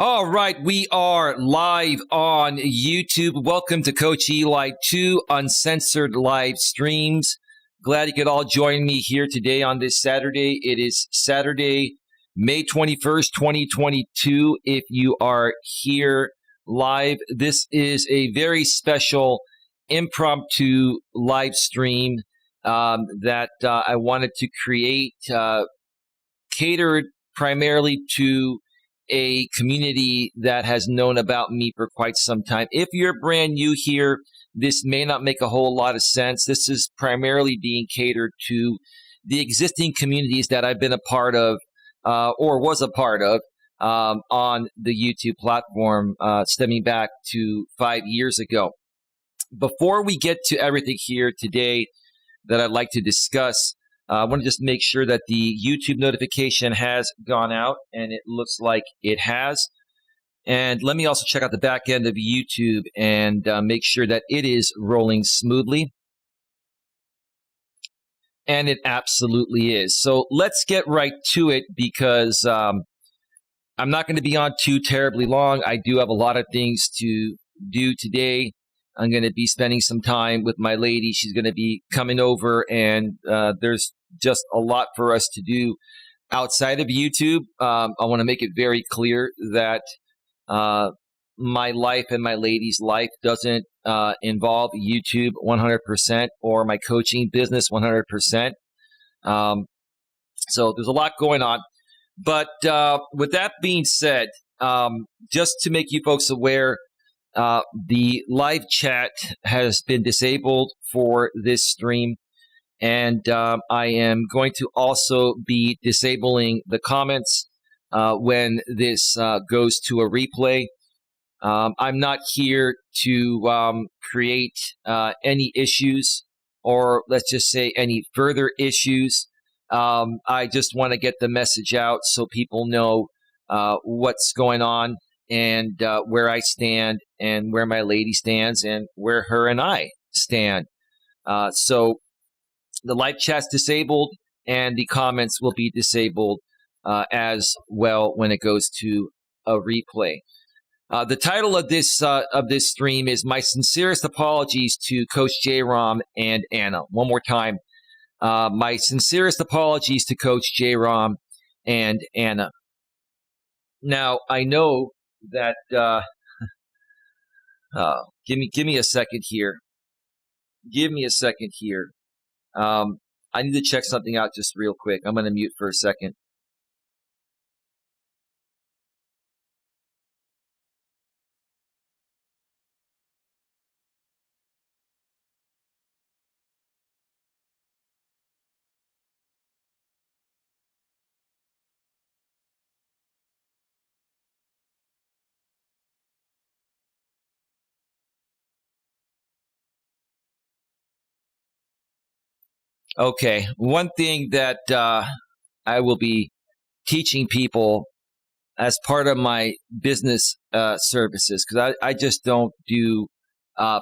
All right, we are live on YouTube. Welcome to Coach Eli, 2 uncensored live streams. Glad you could all join me here today on this Saturday. It is Saturday, May 21st, 2022. If you are here live, this is a very special impromptu live stream that I wanted to create, catered primarily to a community that has known about me for quite some time. If you're brand new here, this may not make a whole lot of sense. This is primarily being catered to the existing communities that I've been a part of or was a part of on the YouTube platform stemming back to 5 years ago. Before we get to everything here today that I'd like to discuss, I want to just make sure that the YouTube notification has gone out, and it looks like it has. And let me also check out the back end of YouTube and make sure that it is rolling smoothly. And it absolutely is. So let's get right to it because I'm not going to be on too terribly long. I do have a lot of things to do today. I'm going to be spending some time with my lady. She's going to be coming over, and there's just a lot for us to do outside of YouTube. I want to make it very clear that my life and my lady's life doesn't involve YouTube 100% or my coaching business 100%. So there's a lot going on. But with that being said, just to make you folks aware, the live chat has been disabled for this stream, and I am going to also be disabling the comments when this goes to a replay. I'm not here to create any issues, or let's just say any further issues. I just want to get the message out so people know what's going on and where I stand and where my lady stands and where her and I stand. So the live chat's disabled and the comments will be disabled as well when it goes to a replay. The title of this stream is My Sincerest Apologies to Coach J-Rom and Anna. One more time. My sincerest apologies to Coach J-Rom and Anna. Now, I know that give me a second here. Give me a second here. I need to check something out just real quick. I'm going to mute for a second. Okay, one thing that I will be teaching people as part of my business services, because I just don't do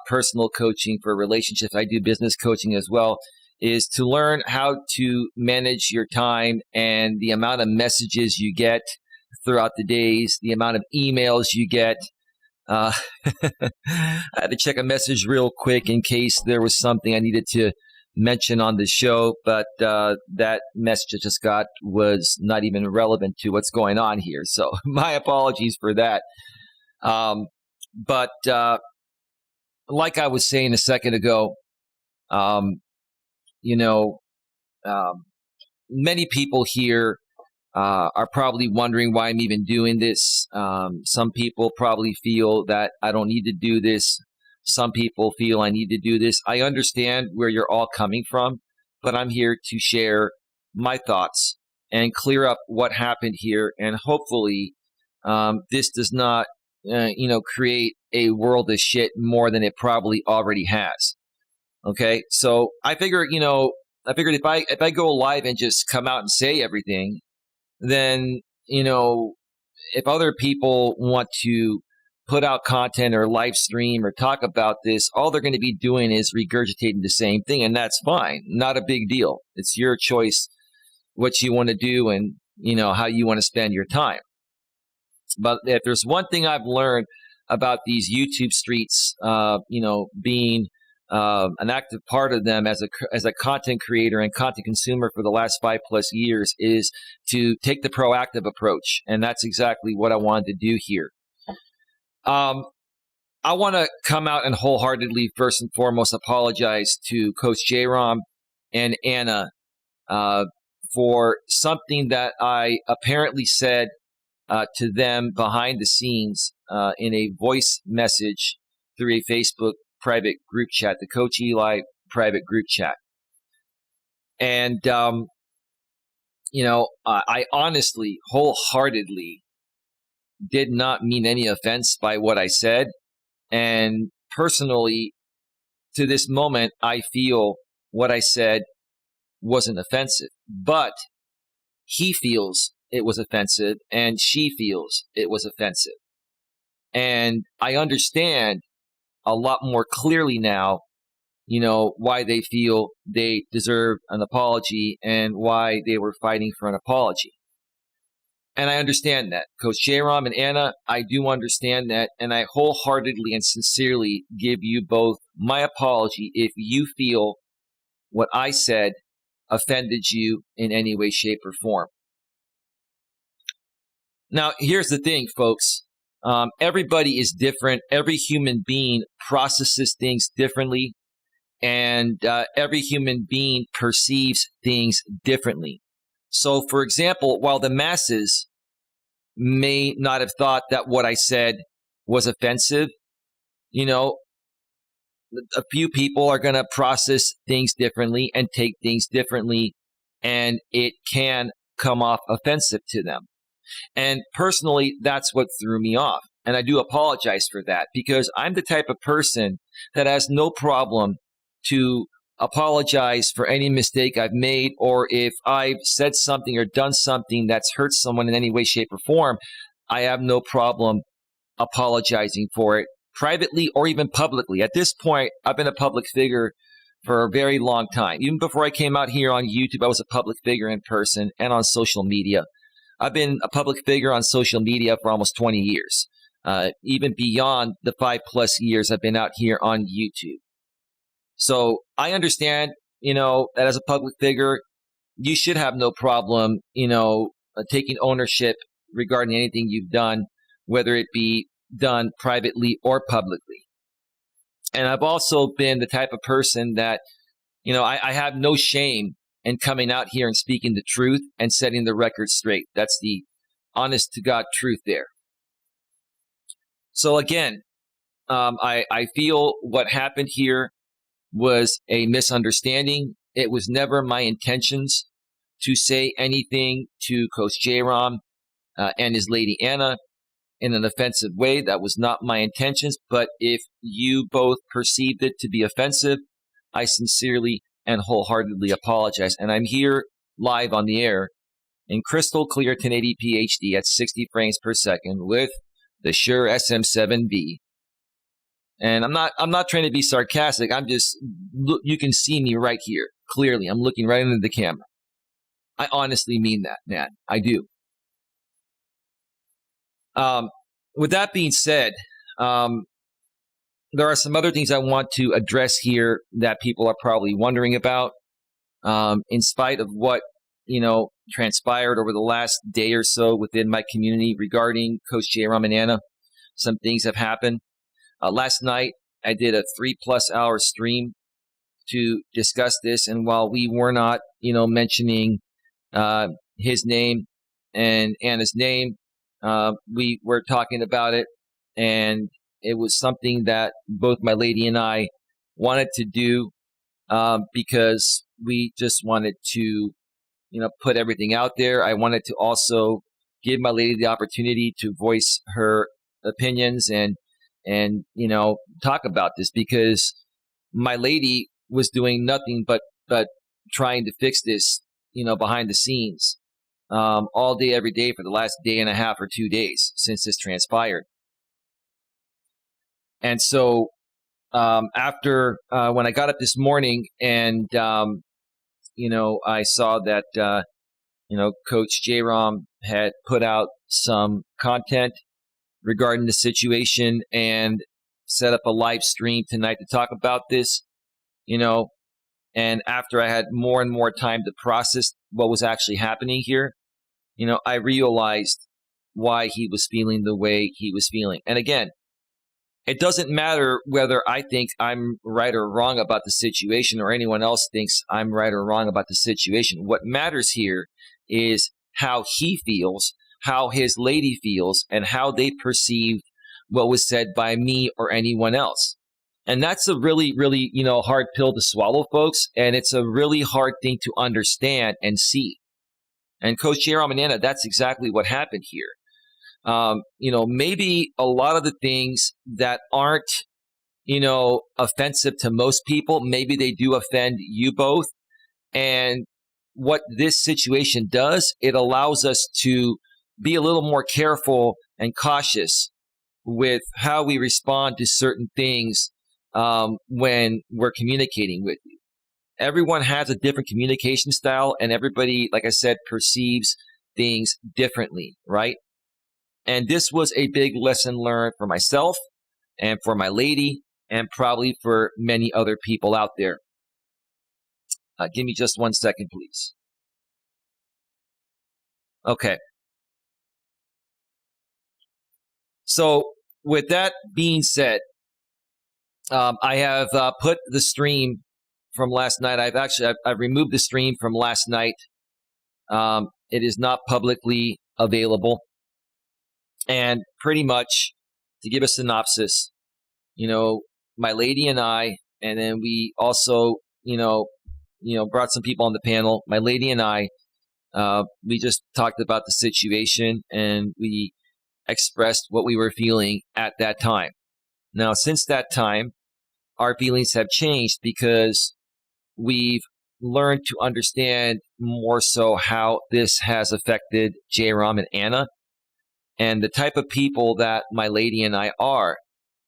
personal coaching for relationships. I do business coaching as well, is to learn how to manage your time and the amount of messages you get throughout the days, the amount of emails you get. I had to check a message real quick in case there was something I needed to mention on the show, but that message I just got was not even relevant to what's going on here. So my apologies for that. But like I was saying a second ago, many people here are probably wondering why I'm even doing this. Some people probably feel that I don't need to do this. Some people feel I need to do this. I understand where you're all coming from, but I'm here to share my thoughts and clear up what happened here. And hopefully this does not, create a world of shit more than it probably already has. Okay. So I figured if I go live and just come out and say everything, then, if other people want to put out content or live stream or talk about this, all they're going to be doing is regurgitating the same thing, and that's fine. Not a big deal. It's your choice what you want to do and, how you want to spend your time. But if there's one thing I've learned about these YouTube streets, being an active part of them as a content creator and content consumer for the last 5+ years, is to take the proactive approach, and that's exactly what I wanted to do here. I want to come out and wholeheartedly, first and foremost, apologize to Coach J-Rom and Anna for something that I apparently said to them behind the scenes in a voice message through a Facebook private group chat, the Coach Eli private group chat. And, I honestly, wholeheartedly did not mean any offense by what I said. And personally, to this moment, I feel what I said wasn't offensive. But he feels it was offensive, and she feels it was offensive. And I understand a lot more clearly now, why they feel they deserve an apology and why they were fighting for an apology. And I understand that. Coach J-Rom and Anna, I do understand that, and I wholeheartedly and sincerely give you both my apology if you feel what I said offended you in any way, shape, or form. Now, here's the thing, folks. Everybody is different. Every human being processes things differently, and every human being perceives things differently. So, for example, while the masses may not have thought that what I said was offensive, a few people are going to process things differently and take things differently, and it can come off offensive to them. And personally, that's what threw me off. And I do apologize for that, because I'm the type of person that has no problem to apologize for any mistake I've made, or if I've said something or done something that's hurt someone in any way, shape, or form, I have no problem apologizing for it, privately or even publicly. At this point, I've been a public figure for a very long time. Even before I came out here on YouTube, I was a public figure in person and on social media. I've been a public figure on social media for almost 20 years, even beyond the 5+ years I've been out here on YouTube. So I understand, that as a public figure, you should have no problem, taking ownership regarding anything you've done, whether it be done privately or publicly. And I've also been the type of person that, I have no shame in coming out here and speaking the truth and setting the record straight. That's the honest to God truth there. So again, I feel what happened here was a misunderstanding. It was never my intentions to say anything to Coach J-Rom and his lady Anna in an offensive way. That was not my intentions. But if you both perceived it to be offensive, I sincerely and wholeheartedly apologize. And I'm here live on the air in crystal clear 1080p HD at 60 frames per second with the Shure SM7B. And I'm not trying to be sarcastic. I'm just, look, you can see me right here clearly. I'm looking right into the camera. I honestly mean that, man. I do. With that being said, there are some other things I want to address here that people are probably wondering about. In spite of what, transpired over the last day or so within my community regarding Coach J-Rom and Anna, some things have happened. Last night, I did a 3+ hour stream to discuss this. And while we were not, mentioning his name and Anna's name, we were talking about it. And it was something that both my lady and I wanted to do because we just wanted to, put everything out there. I wanted to also give my lady the opportunity to voice her opinions and talk about this, because my lady was doing nothing but trying to fix this, behind the scenes, all day, every day for the last day and a half or 2 days since this transpired. And so after when I got up this morning and, I saw that Coach J-Rom had put out some content regarding the situation and set up a live stream tonight to talk about this, and after I had more and more time to process what was actually happening here, I realized why he was feeling the way he was feeling. And again, it doesn't matter whether I think I'm right or wrong about the situation or anyone else thinks I'm right or wrong about the situation. What matters here is how he feels, how his lady feels, and how they perceived what was said by me or anyone else. And that's a really, really, hard pill to swallow, folks. And it's a really hard thing to understand and see. And Coach J-Rom and Anna, that's exactly what happened here. Maybe a lot of the things that aren't, offensive to most people, maybe they do offend you both. And what this situation does, it allows us to be a little more careful and cautious with how we respond to certain things when we're communicating with you. Everyone has a different communication style, and everybody, like I said, perceives things differently, right? And this was a big lesson learned for myself and for my lady and probably for many other people out there. Give me just 1 second, please. Okay. So with that being said, I have put the stream from last night. I've removed the stream from last night. It is not publicly available. And pretty much, to give a synopsis, my lady and I, and then we also, brought some people on the panel. My lady and I, we just talked about the situation and we expressed what we were feeling at that time. Now, since that time, our feelings have changed because we've learned to understand more so how this has affected J-Rom and Anna and the type of people that my lady and I are.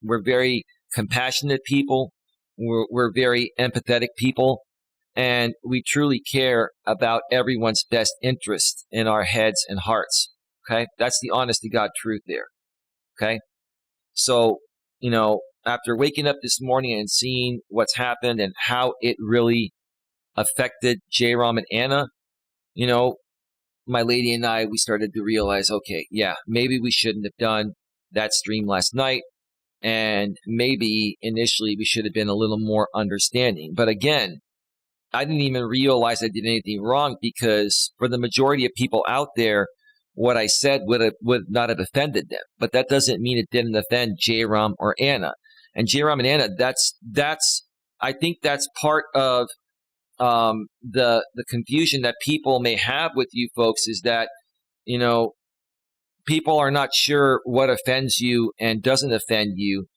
We're very compassionate people. We're very empathetic people. And we truly care about everyone's best interest in our heads and hearts. Okay? That's the honest to God truth there. Okay? So, after waking up this morning and seeing what's happened and how it really affected J-Rom and Anna, my lady and I, we started to realize, okay, yeah, maybe we shouldn't have done that stream last night. And maybe initially we should have been a little more understanding. But again, I didn't even realize I did anything wrong because for the majority of people out there, what I said would not have offended them. But that doesn't mean it didn't offend J-Rom or Anna. And J-Rom and Anna, I think that's part of the confusion that people may have with you folks is that, people are not sure what offends you and doesn't offend you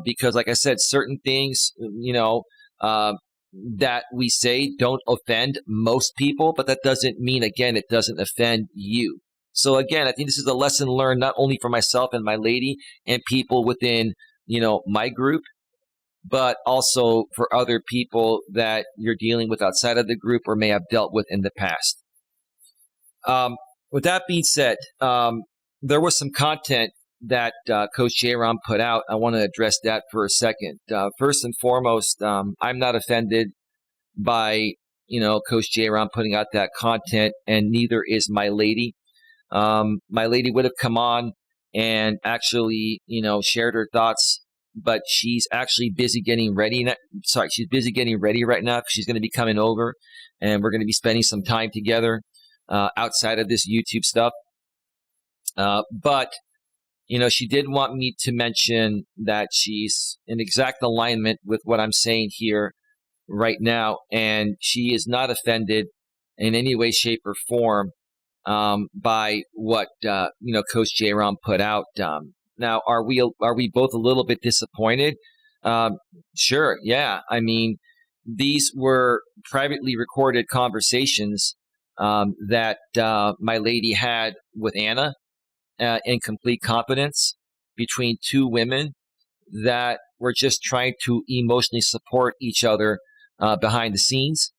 because, like I said, certain things, that we say don't offend most people, but that doesn't mean, again, it doesn't offend you. So again, I think this is a lesson learned not only for myself and my lady and people within, my group, but also for other people that you're dealing with outside of the group or may have dealt with in the past. With that being said, there was some content that Coach J-Rom put out. I want to address that for a second. First and foremost, I'm not offended by, Coach J-Rom putting out that content, and neither is my lady. My lady would have come on and actually, shared her thoughts, but she's actually busy getting ready. She's busy getting ready right now. She's going to be coming over, and we're going to be spending some time together outside of this YouTube stuff. But she did want me to mention that she's in exact alignment with what I'm saying here right now, and she is not offended in any way, shape, or form by what Coach J-Rom put out. Now, are we both a little bit disappointed? Sure, yeah. I mean, these were privately recorded conversations that my lady had with Anna in complete confidence between two women that were just trying to emotionally support each other behind the scenes.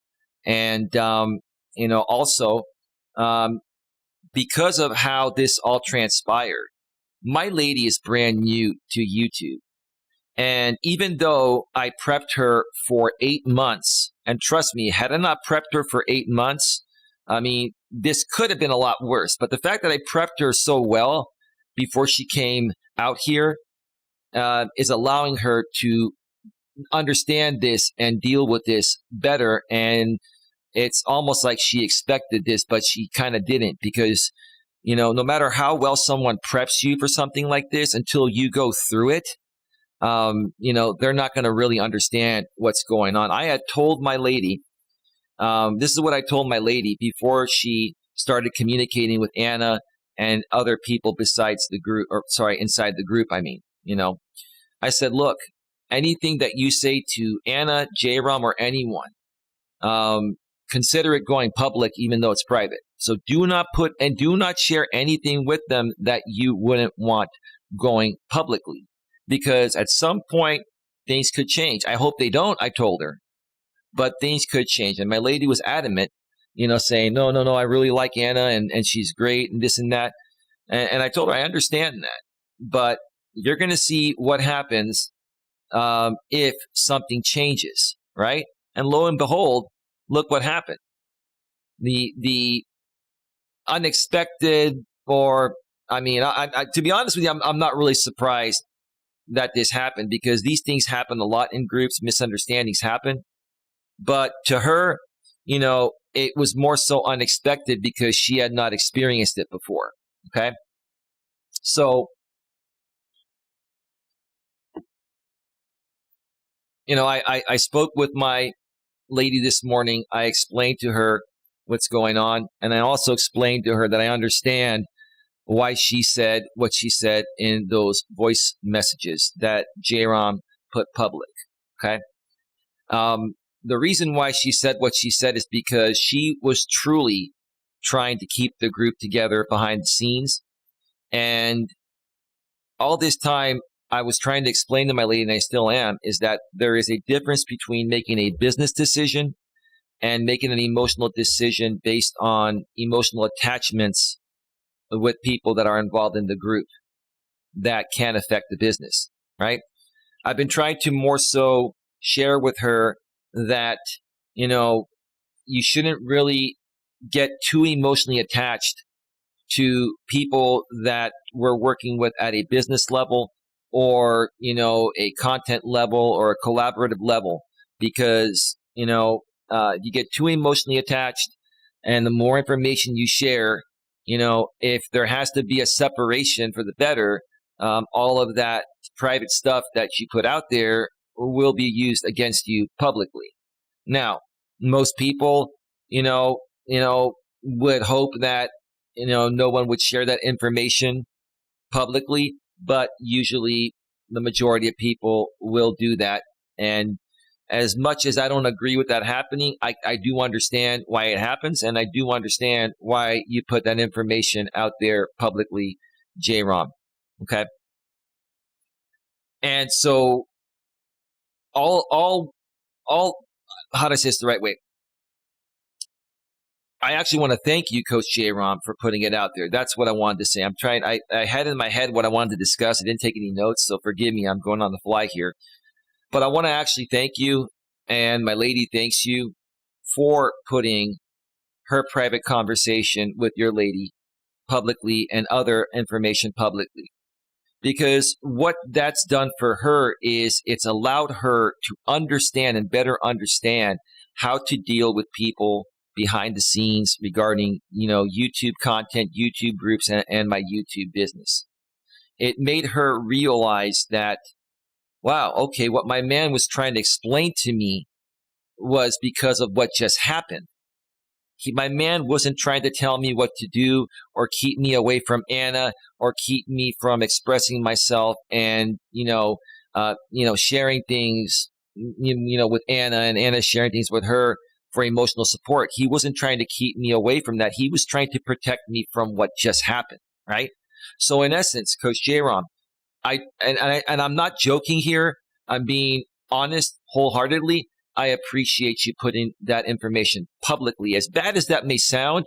And, also, because of how this all transpired, my lady is brand new to YouTube. And even though I prepped her for 8 months, and trust me, had I not prepped her for 8 months, I mean, this could have been a lot worse. But the fact that I prepped her so well before she came out here is allowing her to understand this and deal with this better. And it's almost like she expected this, but she kind of didn't, because, no matter how well someone preps you for something like this, until you go through it, they're not going to really understand what's going on. I had told my lady, this is what I told my lady before she started communicating with Anna and other people besides the group, inside the group. I said, look, anything that you say to Anna, J-Rom, or anyone, consider it going public, even though it's private. So do not share anything with them that you wouldn't want going publicly, because at some point things could change. I hope they don't, I told her, but things could change. And my lady was adamant, saying, no, I really like Anna and she's great and this and that. And I told her, I understand that, but you're going to see what happens if something changes, right? And lo and behold, look what happened. The unexpected, or to be honest with you, I'm not really surprised that this happened, because these things happen a lot in groups. Misunderstandings happen. But to her, it was more so unexpected because she had not experienced it before. Okay. So, I spoke with my lady this morning. I explained to her what's going on. And I also explained to her that I understand why she said what she said in those voice messages that J-Rom put public. Okay. The reason why she said what she said is because she was truly trying to keep the group together behind the scenes. And all this time, I was trying to explain to my lady, and I still am, is that there is a difference between making a business decision and making an emotional decision based on emotional attachments with people that are involved in the group that can affect the business, right? I've been trying to more so share with her that, you shouldn't really get too emotionally attached to people that we're working with at a business level, or, a content level, or a collaborative level, because, you get too emotionally attached, and the more information you share, if there has to be a separation for the better, all of that private stuff that you put out there will be used against you publicly. Now, most people, would hope that, no one would share that information publicly, but usually the majority of people will do that. And as much as I don't agree with that happening, I do understand why it happens, and I do understand why you put that information out there publicly, J-Rom. Okay. And so all how do I say this the right way? I actually want to thank you, Coach J-Rom, for putting it out there. That's what I wanted to say. I had in my head what I wanted to discuss. I didn't take any notes, so forgive me. I'm going on the fly here. But I want to actually thank you, and my lady thanks you for putting her private conversation with your lady publicly and other information publicly. Because what that's done for her is it's allowed her to understand and better understand how to deal with people behind the scenes regarding, YouTube content, YouTube groups, and my YouTube business. It made her realize that, wow, okay, what my man was trying to explain to me was because of what just happened. My man wasn't trying to tell me what to do, or keep me away from Anna, or keep me from expressing myself and, sharing things, with Anna, and Anna sharing things with her for emotional support. He wasn't trying to keep me away from that. He was trying to protect me from what just happened, right? So in essence, Coach J-Rom, I'm not joking here. I'm being honest wholeheartedly. I appreciate you putting that information publicly. As bad as that may sound,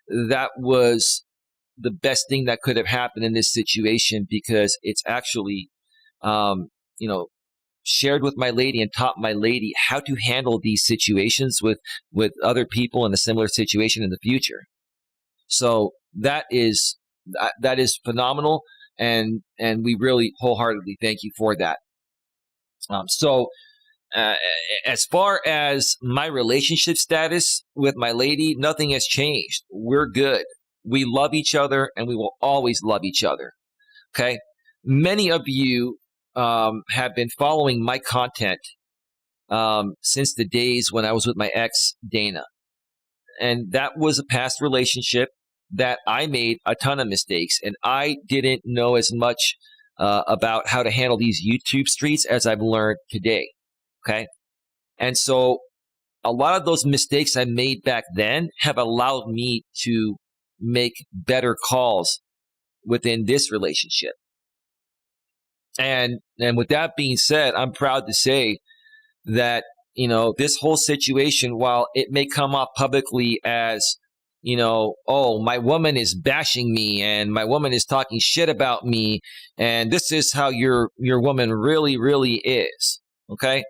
that was the best thing that could have happened in this situation, because it's actually, you know, shared with my lady and taught my lady how to handle these situations with other people in a similar situation in the future. So that is phenomenal, and we really wholeheartedly thank you for that. As far as my relationship status with my lady, nothing has changed. We're good. We love each other, and we will always love each other. Okay. Many of you have been following my content since the days when I was with my ex, Dana. And that was a past relationship that I made a ton of mistakes, and I didn't know as much about how to handle these YouTube streets as I've learned today. Okay. And so a lot of those mistakes I made back then have allowed me to make better calls within this relationship. And with that being said, I'm proud to say that, this whole situation, while it may come off publicly as, oh, my woman is bashing me and my woman is talking shit about me, and this is how your woman really, really is. Okay.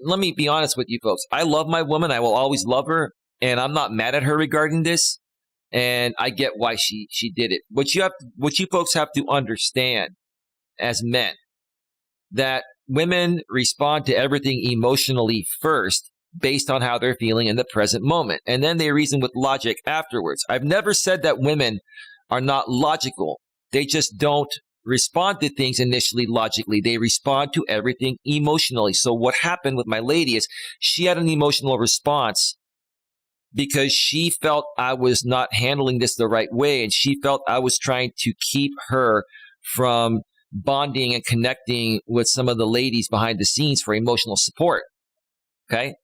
Let me be honest with you folks. I love my woman. I will always love her, and I'm not mad at her regarding this. And I get why she did it. What you folks have to understand as men, that women respond to everything emotionally first based on how they're feeling in the present moment. And then they reason with logic afterwards. I've never said that women are not logical. They just don't respond to things initially logically. They respond to everything emotionally. So what happened with my lady is she had an emotional response because she felt I was not handling this the right way, and she felt I was trying to keep her from bonding and connecting with some of the ladies behind the scenes for emotional support. Okay?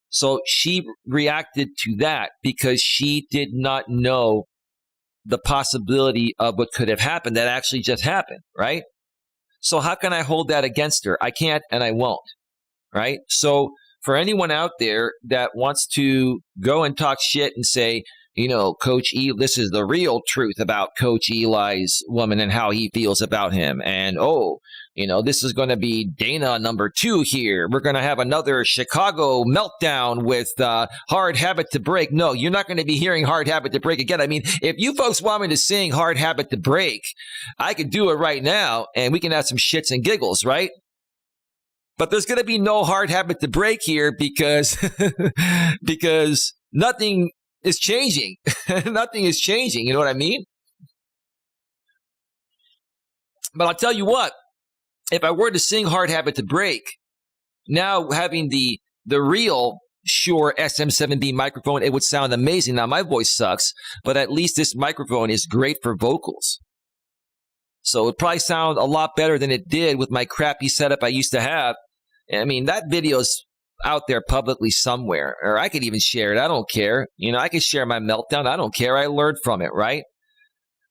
So she reacted to that because she did not know the possibility of what could have happened that actually just happened, right? So how can I hold that against her? I can't, and I won't, right? So for anyone out there that wants to go and talk shit and say, Coach E, this is the real truth about Coach Eli's woman and how he feels about him. And, this is going to be Dana number 2 here. We're going to have another Chicago meltdown with Hard Habit to Break. No, you're not going to be hearing Hard Habit to Break again. I mean, if you folks want me to sing Hard Habit to Break, I could do it right now, and we can have some shits and giggles, right? But there's going to be no hard habit to break here because nothing is changing. Nothing is changing. You know what I mean? But I'll tell you what, if I were to sing Hard Habit to Break, now having the real Shure SM7B microphone, it would sound amazing. Now, my voice sucks, but at least this microphone is great for vocals. So it would probably sound a lot better than it did with my crappy setup I used to have. I mean, that video's out there publicly somewhere, or I could even share it. I don't care. I could share my meltdown. I don't care. I learned from it, right?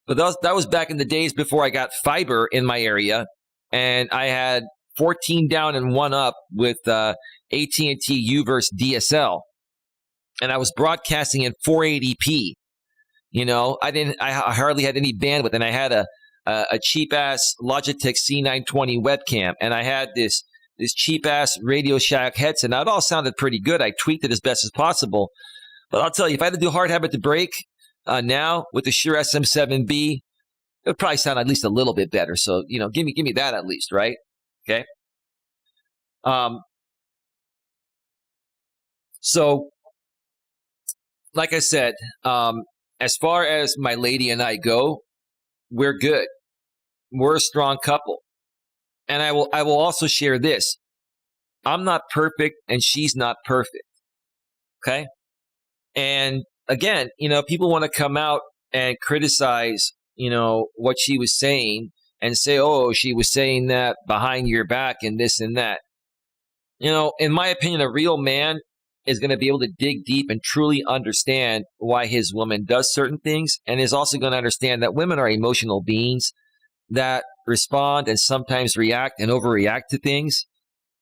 But that was back in the days before I got fiber in my area, and I had 14 down and 1 up with AT&T Uverse DSL, and I was broadcasting in 480p. I hardly had any bandwidth, and I had a cheap ass Logitech C920 webcam, and I had this cheap ass Radio Shack headset. Now, it all sounded pretty good. I tweaked it as best as possible. But I'll tell you, if I had to do Hard Habit to Break now with the Shure SM7B, it would probably sound at least a little bit better. So, give me that at least, right? Okay. So, like I said, as far as my lady and I go, we're good. We're a strong couple. And I will also share this. I'm not perfect, and she's not perfect. Okay? And again, people want to come out and criticize, what she was saying and say, oh, she was saying that behind your back and this and that. In my opinion, a real man is going to be able to dig deep and truly understand why his woman does certain things, and is also going to understand that women are emotional beings that respond and sometimes react and overreact to things,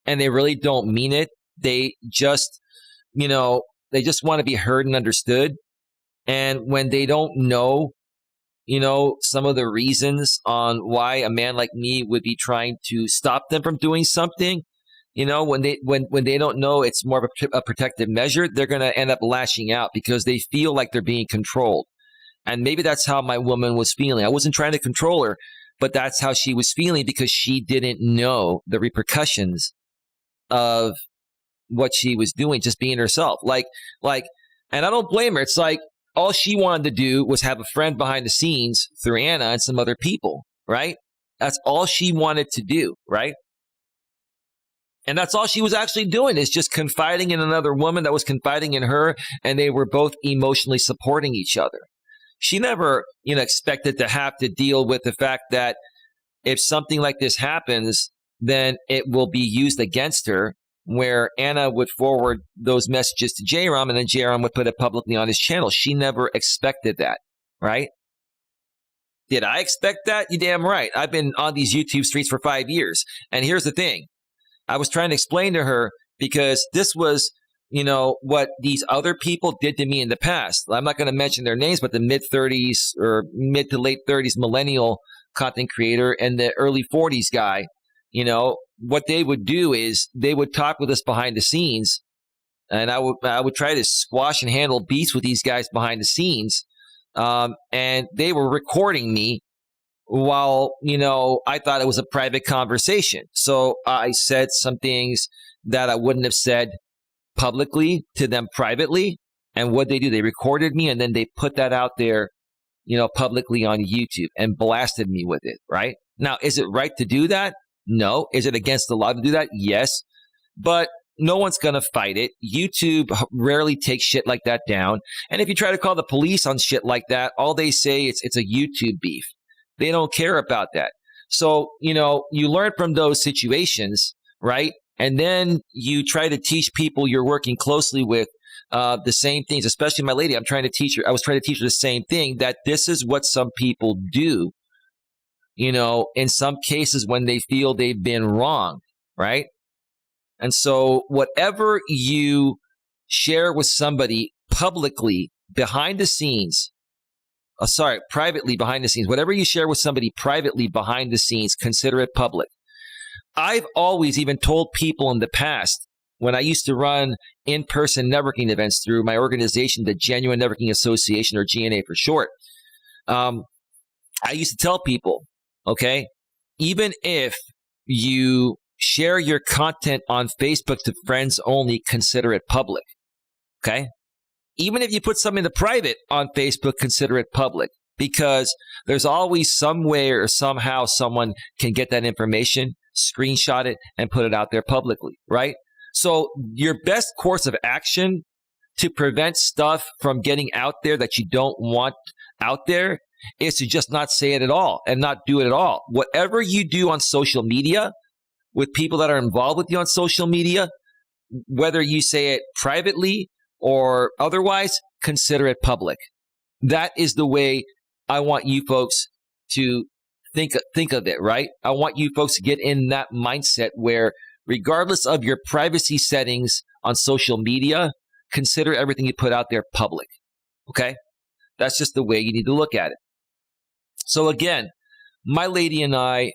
and they really don't mean it. They just, want to be heard and understood. And when they don't know, some of the reasons on why a man like me would be trying to stop them from doing something, when they don't know it's more of a protective measure, they're going to end up lashing out because they feel like they're being controlled. And maybe that's how my woman was feeling. I wasn't trying to control her, but that's how she was feeling because she didn't know the repercussions of what she was doing, just being herself. And I don't blame her. It's like all she wanted to do was have a friend behind the scenes through Anna and some other people, right? That's all she wanted to do, right? And that's all she was actually doing, is just confiding in another woman that was confiding in her, and they were both emotionally supporting each other. She never, expected to have to deal with the fact that if something like this happens, then it will be used against her, where Anna would forward those messages to J-Ram, and then J-Ram would put it publicly on his channel. She never expected that, right? Did I expect that? You damn right. I've been on these YouTube streets for 5 years. And here's the thing. I was trying to explain to her, because this was, what these other people did to me in the past. I'm not going to mention their names, but the mid-30s or mid to late 30s millennial content creator and the early 40s guy, what they would do is they would talk with us behind the scenes, and I would try to squash and handle beats with these guys behind the scenes, and they were recording me while, I thought it was a private conversation. So I said some things that I wouldn't have said publicly to them privately. And what they do, they recorded me, and then they put that out there, publicly on YouTube and blasted me with it, right? Now, is it right to do that? No. Is it against the law to do that? Yes. But no one's going to fight it. YouTube rarely takes shit like that down. And if you try to call the police on shit like that, all they say it's a YouTube beef. They don't care about that. So, you learn from those situations, right? And then you try to teach people you're working closely with the same things, especially my lady. I was trying to teach her the same thing, that this is what some people do, in some cases when they feel they've been wrong, right? And so whatever you share with somebody publicly behind the scenes, privately behind the scenes, whatever you share with somebody privately behind the scenes, consider it public. I've always even told people in the past, when I used to run in-person networking events through my organization, the Genuine Networking Association, or GNA for short, I used to tell people, okay, even if you share your content on Facebook to friends only, consider it public, okay? Even if you put something to private on Facebook, consider it public, because there's always some way or somehow someone can get that information, screenshot it, and put it out there publicly, right? So your best course of action to prevent stuff from getting out there that you don't want out there is to just not say it at all and not do it at all. Whatever you do on social media with people that are involved with you on social media, whether you say it privately or otherwise, consider it public. That is the way I want you folks to think of it, right? I want you folks to get in that mindset where, regardless of your privacy settings on social media, consider everything you put out there public, okay? That's just the way you need to look at it. So again, my lady and I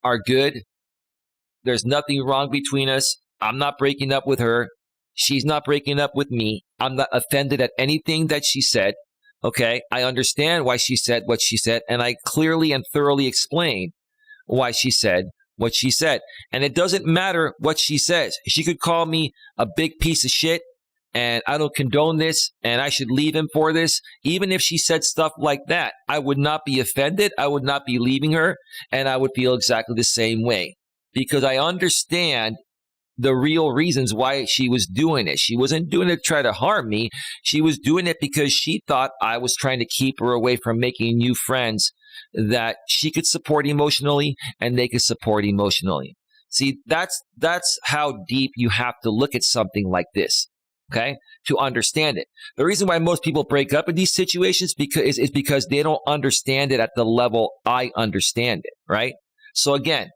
are good. There's nothing wrong between us. I'm not breaking up with her. She's not breaking up with me. I'm not offended at anything that she said. Okay, I understand why she said what she said, and I clearly and thoroughly explained why she said what she said. And it doesn't matter what she says. She could call me a big piece of shit, and I don't condone this, and I should leave him for this. Even if she said stuff like that, I would not be offended. I would not be leaving her, and I would feel exactly the same way, because I understand the real reasons why she was doing it. She wasn't doing it to try to harm me. She was doing it because she thought I was trying to keep her away from making new friends that she could support emotionally and they could support emotionally. See, that's how deep you have to look at something like this, okay, to understand it. The reason why most people break up in these situations is because they don't understand it at the level I understand it, right? So again,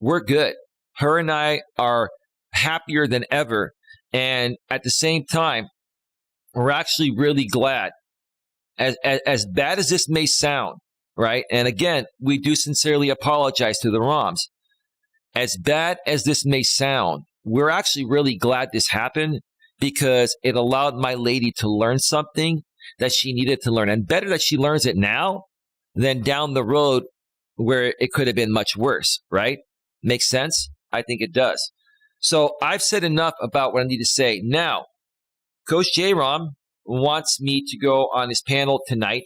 we're good. Her and I are happier than ever. And at the same time, we're actually really glad as bad as this may sound, right? And again, we do sincerely apologize to the Roms. As bad as this may sound, we're actually really glad this happened because it allowed my lady to learn something that she needed to learn. And better that she learns it now than down the road where it could have been much worse, right? Makes sense? I think it does. So I've said enough about what I need to say. Now, Coach J-Rom wants me to go on his panel tonight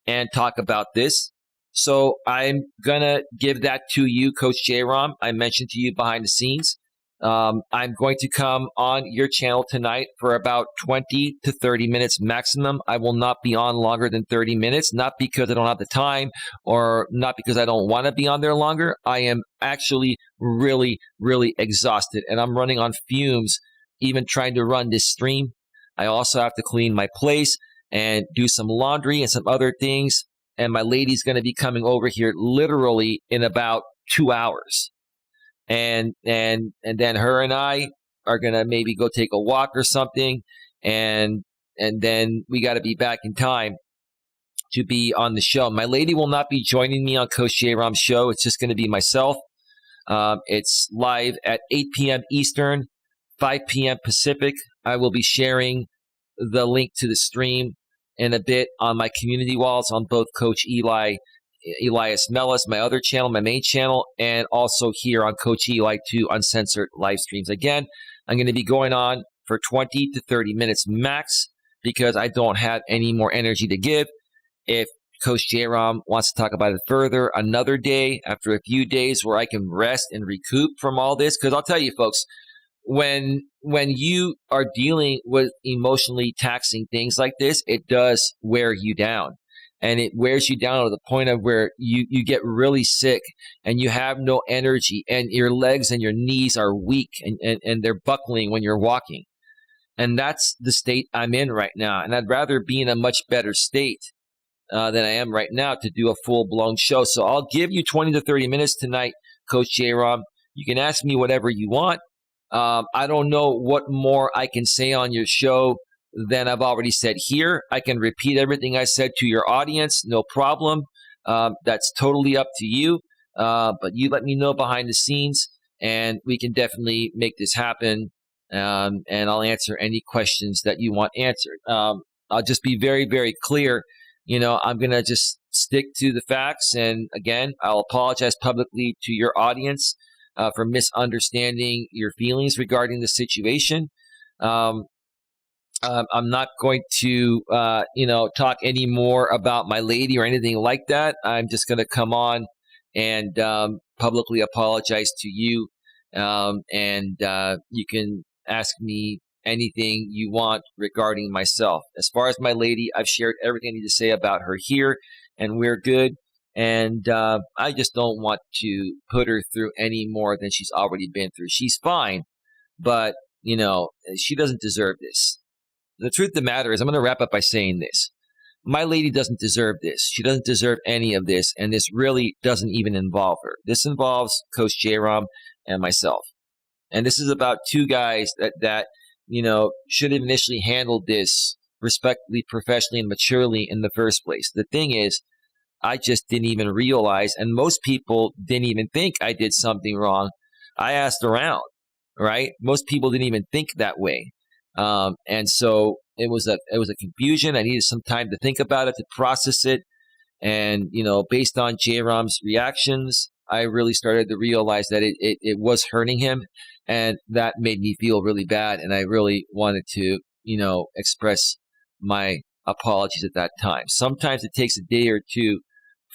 and talk about this. So I'm going to give that to you, Coach J-Rom. I mentioned to you behind the scenes. I'm going to come on your channel tonight for about 20 to 30 minutes maximum. I will not be on longer than 30 minutes, not because I don't have the time or not because I don't want to be on there longer. I am actually really, really exhausted and I'm running on fumes, even trying to run this stream. I also have to clean my place and do some laundry and some other things. And my lady's going to be coming over here literally in about 2 hours. And then her and I are going to maybe go take a walk or something. And then we got to be back in time to be on the show. My lady will not be joining me on Coach J-Rom's show. It's just going to be myself. It's live at 8 p.m. Eastern, 5 p.m. Pacific. I will be sharing the link to the stream in a bit on my community walls on both Coach Eli, Elias Melas, my other channel, my main channel, and also here on Coach Eli 2 uncensored live streams. Again, I'm going to be going on for 20 to 30 minutes max because I don't have any more energy to give. If Coach J-Rom wants to talk about it further another day after a few days where I can rest and recoup from all this, because I'll tell you folks, when you are dealing with emotionally taxing things like this, it does wear you down. And it wears you down to the point of where you get really sick and you have no energy and your legs and your knees are weak and they're buckling when you're walking. And that's the state I'm in right now. And I'd rather be in a much better state than I am right now to do a full-blown show. So I'll give you 20 to 30 minutes tonight, Coach J-Rom. You can ask me whatever you want. I don't know what more I can say on your show than I've already said here. I can repeat everything I said to your audience, no problem. That's totally up to you. But you let me know behind the scenes, and we can definitely make this happen. And I'll answer any questions that you want answered. I'll just be very, very clear. You know, I'm going to just stick to the facts. And again, I'll apologize publicly to your audience for misunderstanding your feelings regarding the situation. I'm not going to, talk any more about my lady or anything like that. I'm just going to come on and publicly apologize to you. And you can ask me anything you want regarding myself. As far as my lady, I've shared everything I need to say about her here, and we're good. And I just don't want to put her through any more than she's already been through. She's fine, but, she doesn't deserve this. The truth of the matter is, I'm going to wrap up by saying this. My lady doesn't deserve this. She doesn't deserve any of this, and this really doesn't even involve her. This involves Coach J-Rom and myself. And this is about two guys that should have initially handled this respectfully, professionally, and maturely in the first place. The thing is, I just didn't even realize, and most people didn't even think I did something wrong. I asked around, right? Most people didn't even think that way. And so it was a confusion. I needed some time to think about it, to process it. And, based on J-Rom's reactions, I really started to realize that it was hurting him. And that made me feel really bad. And I really wanted to, express my apologies at that time. Sometimes it takes a day or two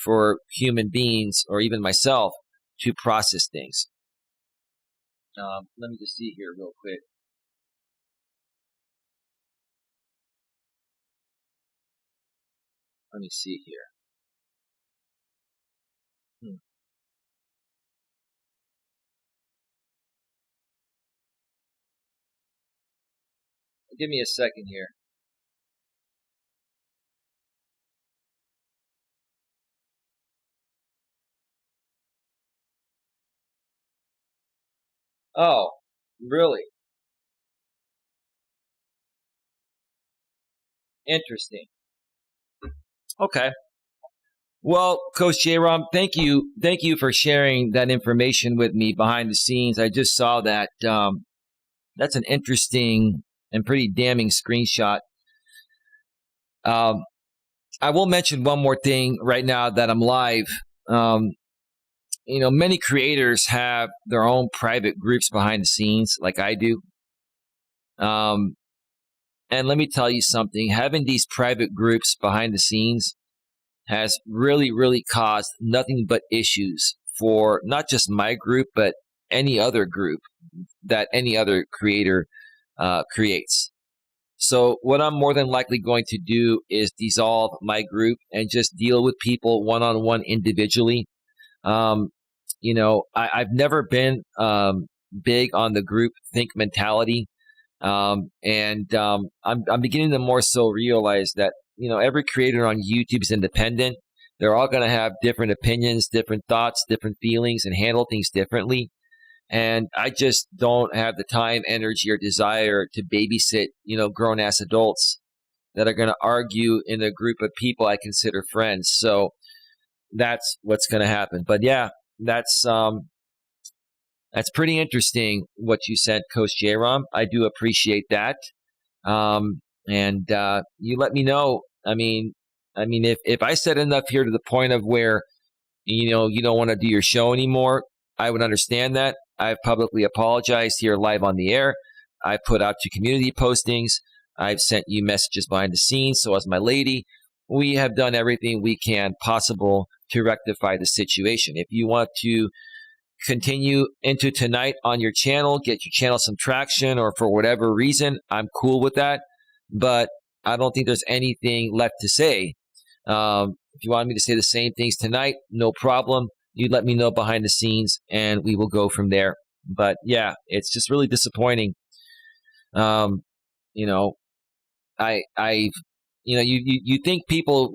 for human beings or even myself to process things. Let me just see here real quick. Let me see here. Give me a second here. Oh, really? Interesting. Okay. Well, Coach J-Rom, thank you for sharing that information with me behind the scenes. I just saw that. That's an interesting and pretty damning screenshot. Um, I will mention one more thing right now that I'm live. Um, many creators have their own private groups behind the scenes, like I do. And let me tell you something: having these private groups behind the scenes has really, really caused nothing but issues for not just my group, but any other group that any other creator creates. So what I'm more than likely going to do is dissolve my group and just deal with people one-on-one individually. Um, I've never been big on the group think mentality. I'm beginning to more so realize that, every creator on YouTube is independent. They're all going to have different opinions, different thoughts, different feelings, and handle things differently. And I just don't have the time, energy, or desire to babysit, grown ass adults that are going to argue in a group of people I consider friends. So that's what's going to happen. But yeah, that's pretty interesting what you sent, Coach J-Rom. I do appreciate that. And you let me know. If I said enough here to the point of where, you don't want to do your show anymore, I would understand that. I've publicly apologized here live on the air. I put out 2 community postings. I've sent you messages behind the scenes. So as my lady, we have done everything we can possible to rectify the situation. If you want to continue into tonight on your channel, get your channel some traction, or for whatever reason, I'm cool with that. But I don't think there's anything left to say. If you want me to say the same things tonight, no problem. You let me know behind the scenes and we will go from there. But yeah, it's just really disappointing. You know, you think people,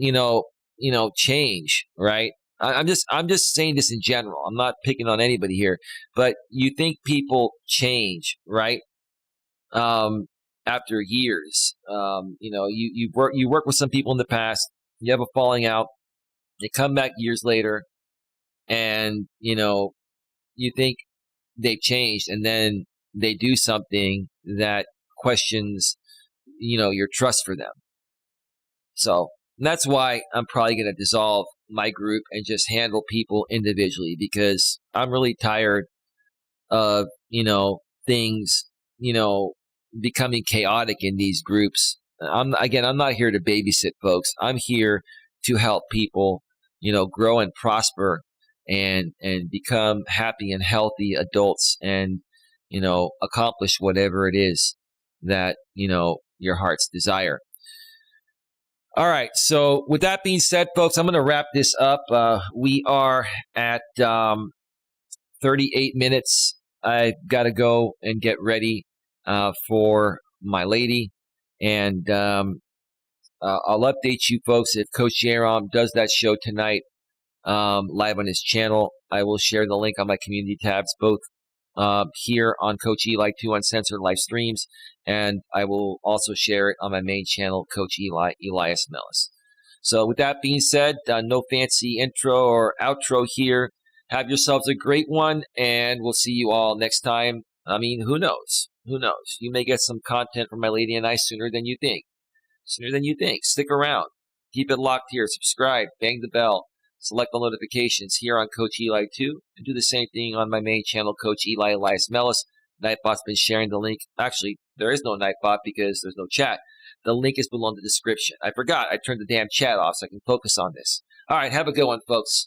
change, right? I'm just saying this in general. I'm not picking on anybody here, but you think people change, right? After years, you work with some people in the past, you have a falling out, they come back years later, and you think they've changed, and then they do something that questions, your trust for them. So that's why I'm probably going to dissolve my group and just handle people individually, because I'm really tired of, things, becoming chaotic in these groups. I'm not here to babysit folks. I'm here to help people, grow and prosper and become happy and healthy adults and, accomplish whatever it is that, your heart's desire. All right. So with that being said, folks, I'm going to wrap this up. We are at 38 minutes. I've got to go and get ready for my lady. And I'll update you folks if Coach J-Rom does that show tonight live on his channel. I will share the link on my community tabs, both here on Coach Eli 2 Uncensored live streams, and I will also share it on my main channel, Coach Eli, Elias Melas. So with that being said, no fancy intro or outro here. Have yourselves a great one, and we'll see you all next time. I mean, who knows? Who knows? You may get some content from my lady and I sooner than you think. Sooner than you think. Stick around. Keep it locked here. Subscribe. Bang the bell. Select all notifications here on Coach Eli 2, and do the same thing on my main channel, Coach Eli, Elias Melas. Nightbot's been sharing the link. Actually, there is no Nightbot because there's no chat. The link is below in the description. I forgot. I turned the damn chat off so I can focus on this. All right. Have a good one, folks.